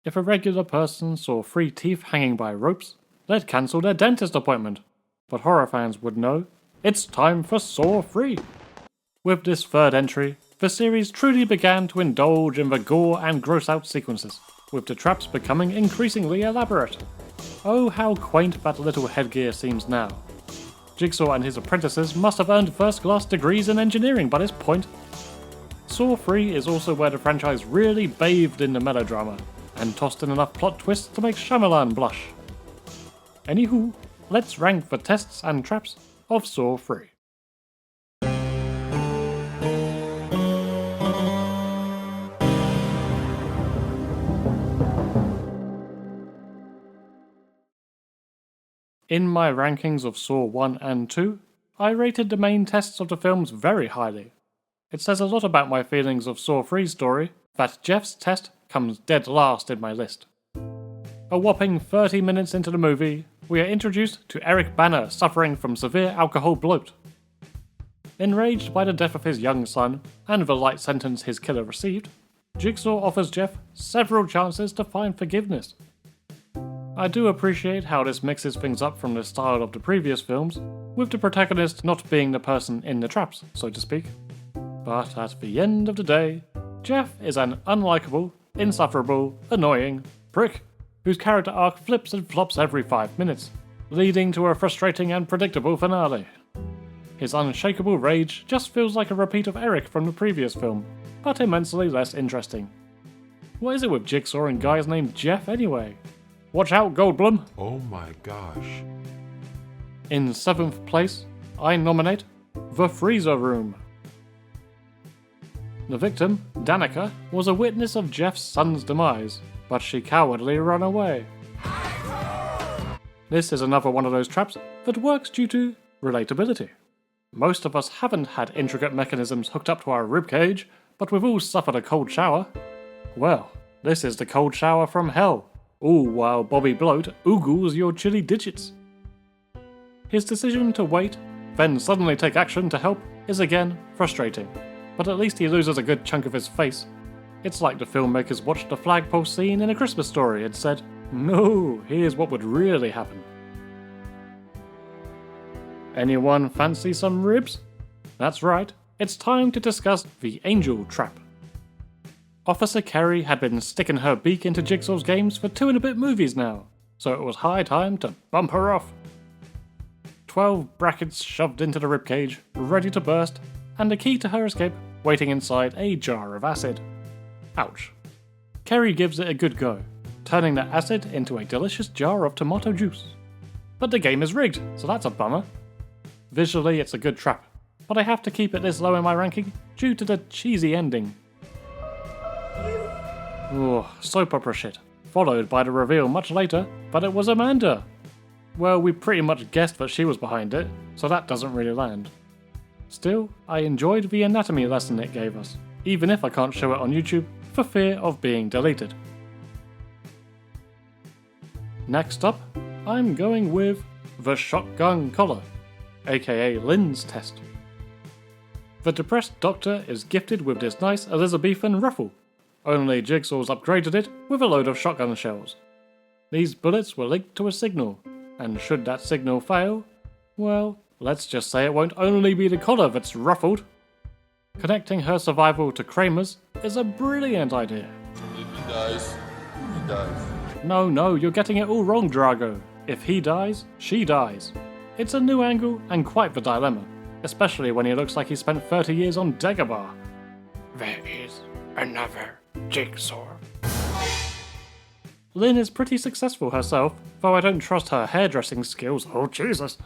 If a regular person saw 3 teeth hanging by ropes, they'd cancel their dentist appointment. But horror fans would know, it's time for Saw 3. With this third entry, the series truly began to indulge in the gore and gross out sequences, with the traps becoming increasingly elaborate. Oh, how quaint that little headgear seems now. Jigsaw and his apprentices must have earned first-class degrees in engineering by this point. Saw 3 is also where the franchise really bathed in the melodrama, and tossed in enough plot twists to make Shyamalan blush. Anywho, let's rank the tests and traps of Saw 3. In my rankings of Saw 1 and 2, I rated the main tests of the films very highly. It says a lot about my feelings of Saw 3's story that Jeff's test comes dead last in my list. A whopping 30 minutes into the movie, we are introduced to Eric Banner suffering from severe alcohol bloat. Enraged by the death of his young son and the light sentence his killer received, Jigsaw offers Jeff several chances to find forgiveness. I do appreciate how this mixes things up from the style of the previous films, with the protagonist not being the person in the traps, so to speak. But at the end of the day, Jeff is an unlikable, insufferable, annoying prick whose character arc flips and flops every 5 minutes, leading to a frustrating and predictable finale. His unshakable rage just feels like a repeat of Eric from the previous film, but immensely less interesting. What is it with Jigsaw and guys named Jeff anyway? Watch out, Goldblum! Oh my gosh. In 7th place, I nominate The Frieza Room. The victim, Danica, was a witness of Jeff's son's demise, but she cowardly ran away. This is another one of those traps that works due to relatability. Most of us haven't had intricate mechanisms hooked up to our ribcage, but we've all suffered a cold shower. Well, this is the cold shower from hell. All while Bobby Bloat oogles your chilly digits. His decision to wait, then suddenly take action to help, is again frustrating, but at least he loses a good chunk of his face. It's like the filmmakers watched the flagpole scene in A Christmas Story and said, "No, here's what would really happen." Anyone fancy some ribs? That's right, it's time to discuss the Angel Trap. Officer Kerry had been sticking her beak into Jigsaw's games for 2 and a bit movies now, so it was high time to bump her off. 12 brackets shoved into the ribcage, ready to burst, and the key to her escape waiting inside a jar of acid. Ouch. Kerry gives it a good go, turning the acid into a delicious jar of tomato juice. But the game is rigged, so that's a bummer. Visually it's a good trap, but I have to keep it this low in my ranking due to the cheesy ending. Ugh, soap opera shit, followed by the reveal much later that it was Amanda. Well, we pretty much guessed that she was behind it, so that doesn't really land. Still, I enjoyed the anatomy lesson it gave us, even if I can't show it on YouTube for fear of being deleted. Next up, I'm going with the shotgun collar, aka Lynn's test. The depressed doctor is gifted with this nice Elizabethan ruffle, only Jigsaw's upgraded it with a load of shotgun shells. These bullets were linked to a signal, and should that signal fail, well, let's just say it won't only be the collar that's ruffled. Connecting her survival to Kramer's is a brilliant idea. If he dies, he dies. No, you're getting it all wrong, Drago. If he dies, she dies. It's a new angle and quite the dilemma, especially when he looks like he spent 30 years on Dagobah. There is another Jigsaw. Lynn is pretty successful herself, though I don't trust her hairdressing skills. Oh Jesus.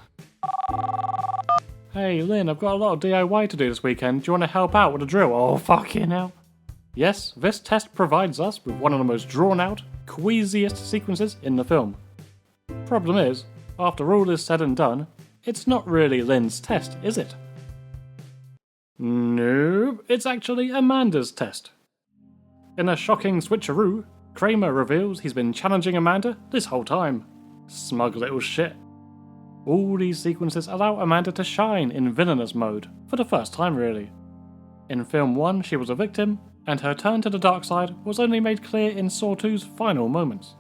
Hey Lynn, I've got a lot of DIY to do this weekend. Do you want to help out with a drill? Oh fucking hell. Yes, this test provides us with one of the most drawn out, queasiest sequences in the film. Problem is, after all is said and done, it's not really Lynn's test, is it? No, it's actually Amanda's test. In a shocking switcheroo, Kramer reveals he's been challenging Amanda this whole time. Smug little shit. All these sequences allow Amanda to shine in villainous mode, for the first time really. In film 1 she was a victim, and her turn to the dark side was only made clear in Saw 2's final moments.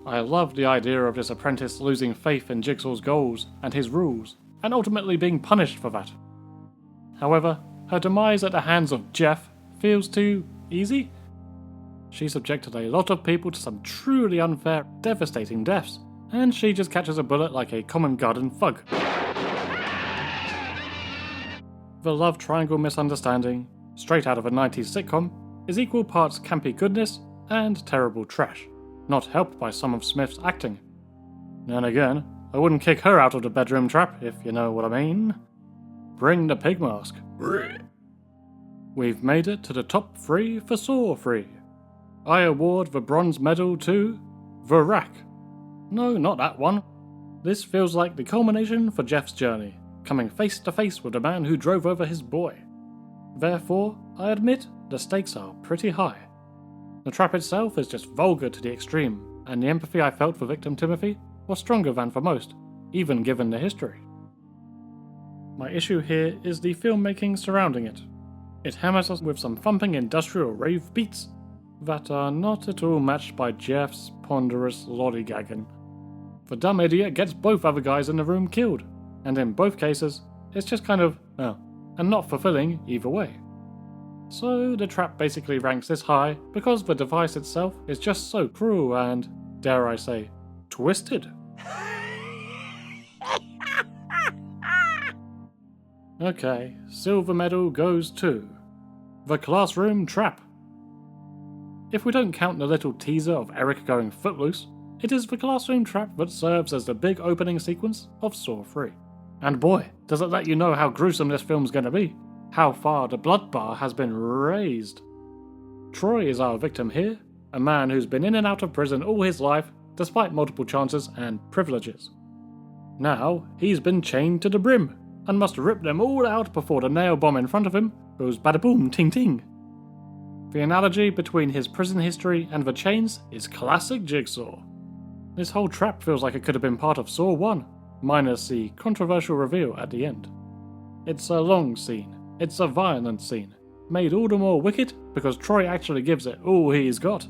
I love the idea of this apprentice losing faith in Jigsaw's goals and his rules, and ultimately being punished for that. However, her demise at the hands of Jeff feels too easy. She subjected a lot of people to some truly unfair, devastating deaths, and she just catches a bullet like a common garden thug. The love triangle misunderstanding, straight out of a 90s sitcom, is equal parts campy goodness and terrible trash, not helped by some of Smith's acting. And again, I wouldn't kick her out of the bedroom trap, if you know what I mean. Bring the pig mask. We've made it to the top 3 for Saw 3. I award the bronze medal to The Rack. No, not that one. This feels like the culmination for Jeff's journey, coming face to face with the man who drove over his boy. Therefore, I admit the stakes are pretty high. The trap itself is just vulgar to the extreme, and the empathy I felt for victim Timothy was stronger than for most, even given the history. My issue here is the filmmaking surrounding it. It hammers us with some thumping industrial rave beats that are not at all matched by Jeff's ponderous lollygagging. The dumb idiot gets both other guys in the room killed, and in both cases, it's just kind of, and not fulfilling either way. So the trap basically ranks this high because the device itself is just so cruel and, dare I say, twisted. Okay, silver medal goes to The Classroom Trap. If we don't count the little teaser of Eric going footloose, it is the classroom trap that serves as the big opening sequence of Saw 3. And boy, does it let you know how gruesome this film's gonna be, how far the blood bar has been raised. Troy is our victim here, a man who's been in and out of prison all his life, despite multiple chances and privileges. Now, he's been chained to the brim, and must rip them all out before the nail bomb in front of him goes bada-boom ting-ting. The analogy between his prison history and the chains is classic Jigsaw. This whole trap feels like it could have been part of Saw 1, minus the controversial reveal at the end. It's a long scene, it's a violent scene, made all the more wicked because Troy actually gives it all he's got.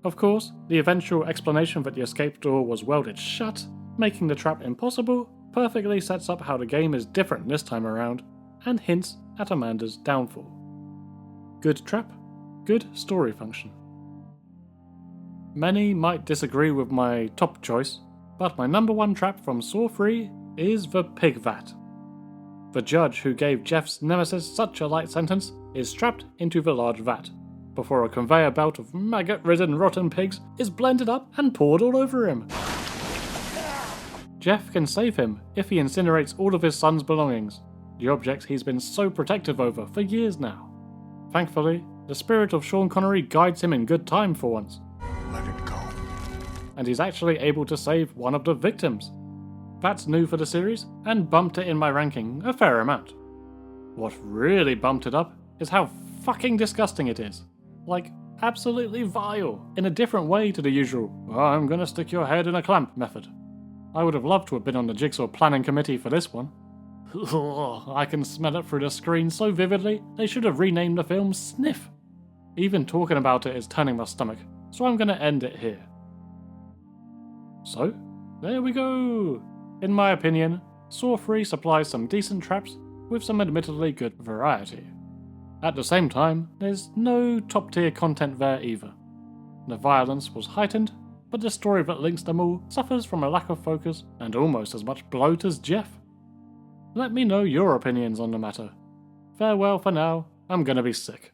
Of course, the eventual explanation that the escape door was welded shut, making the trap impossible, perfectly sets up how the game is different this time around, and hints at Amanda's downfall. Good trap, good story function. Many might disagree with my top choice, but my number 1 trap from Saw 3 is the Pig Vat. The judge who gave Jeff's nemesis such a light sentence is strapped into the large vat, before a conveyor belt of maggot-ridden rotten pigs is blended up and poured all over him. Jeff can save him if he incinerates all of his son's belongings, the objects he's been so protective over for years now. Thankfully, the spirit of Sean Connery guides him in good time for once. Let it go. And he's actually able to save one of the victims. That's new for the series, and bumped it in my ranking a fair amount. What really bumped it up is how fucking disgusting it is. Like, absolutely vile, in a different way to the usual, I'm gonna stick your head in a clamp method. I would have loved to have been on the Jigsaw planning committee for this one. I can smell it through the screen so vividly, they should have renamed the film Sniff. Even talking about it is turning my stomach, so I'm gonna end it here. So, there we go! In my opinion, Saw 3 supplies some decent traps with some admittedly good variety. At the same time, there's no top tier content there either. The violence was heightened, but the story that links them all suffers from a lack of focus and almost as much bloat as Jeff. Let me know your opinions on the matter. Farewell for now, I'm gonna be sick.